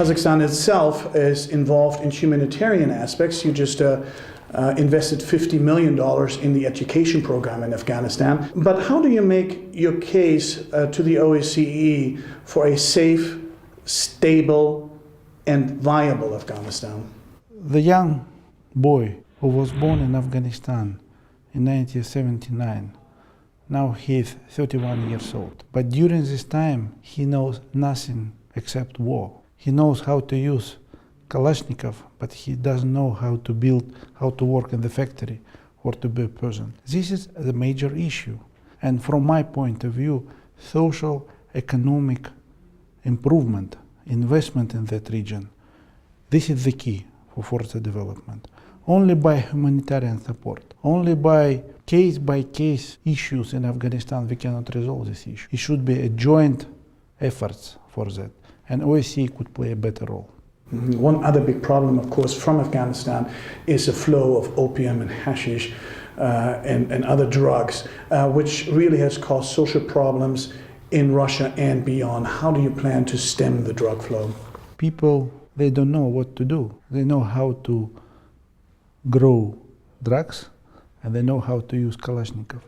Kazakhstan itself is involved in humanitarian aspects. You just invested $50 million in the education program in Afghanistan. But how do you make your case to the OSCE for a safe, stable, and viable Afghanistan? The young boy who was born in Afghanistan in 1979, now he is 31 years old. But during this time, he knows nothing except war. He knows how to use Kalashnikov, but he doesn't know how to build, how to work in the factory or to be a person. This is the major issue. And from my point of view, social, economic improvement, investment in that region, this is the key for further development. Only by humanitarian support, only by case issues in Afghanistan, we cannot resolve this issue. It should be a joint efforts for that, and OSCE could play a better role. One other big problem, of course, from Afghanistan is the flow of opium and hashish and other drugs, which really has caused social problems in Russia and beyond. How do you plan to stem the drug flow? People, they don't know what to do. They know how to grow drugs and they know how to use Kalashnikov.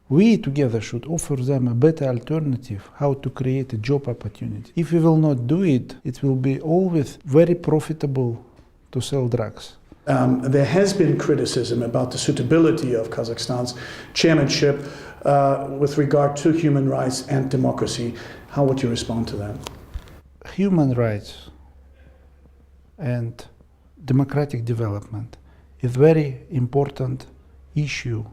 We together should offer them a better alternative, how to create a job opportunity. If we will not do it, it will be always very profitable to sell drugs. There has been criticism about the suitability of Kazakhstan's chairmanship with regard to human rights and democracy. How would you respond to that? Human rights and democratic development is a very important issue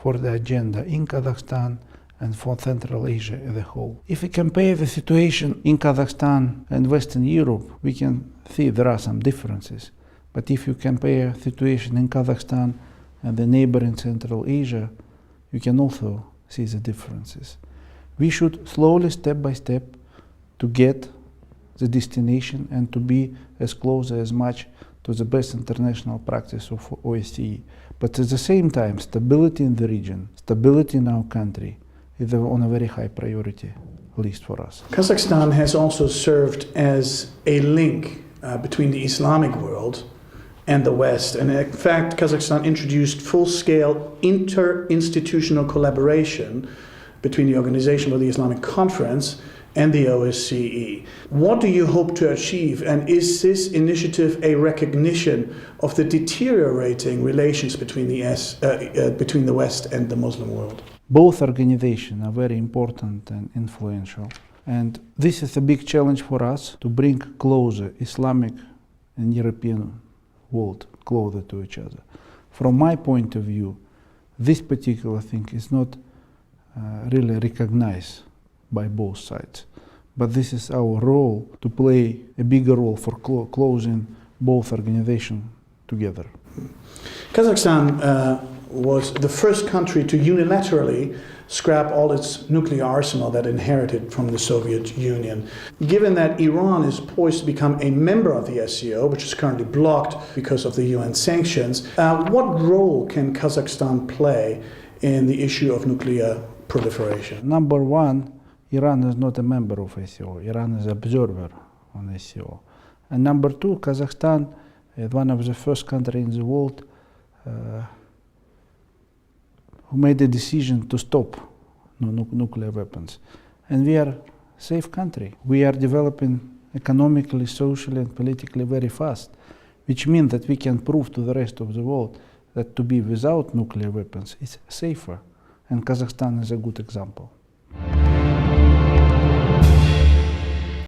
for the agenda in Kazakhstan and for Central Asia as a whole. If we compare the situation in Kazakhstan and Western Europe, we can see there are some differences. But if you compare the situation in Kazakhstan and the neighboring Central Asia, you can also see the differences. We should slowly, step by step, to get the destination and to be as close as much to the best international practice of OSCE. But at the same time, stability in the region, stability in our country is on a very high priority list for us. Kazakhstan has also served as a link between the Islamic world and the West. And in fact, Kazakhstan introduced full-scale inter-institutional collaboration between the Organization for the Islamic Conference and the OSCE. What do you hope to achieve, and is this initiative a recognition of the deteriorating relations between the West and the Muslim world? Both organizations are very important and influential, and this is a big challenge for us to bring closer Islamic and European world closer to each other. From my point of view, this particular thing is not really recognized by both sides. But this is our role to play a bigger role for closing both organizations together. Kazakhstan was the first country to unilaterally scrap all its nuclear arsenal that inherited from the Soviet Union. Given that Iran is poised to become a member of the SCO, which is currently blocked because of the UN sanctions, what role can Kazakhstan play in the issue of nuclear proliferation? Number one, Iran is not a member of SCO. Iran is an observer on SCO. And number two, Kazakhstan is one of the first countries in the world who made a decision to stop nuclear weapons. And we are a safe country. We are developing economically, socially, and politically very fast, which means that we can prove to the rest of the world that to be without nuclear weapons is safer. And Kazakhstan is a good example.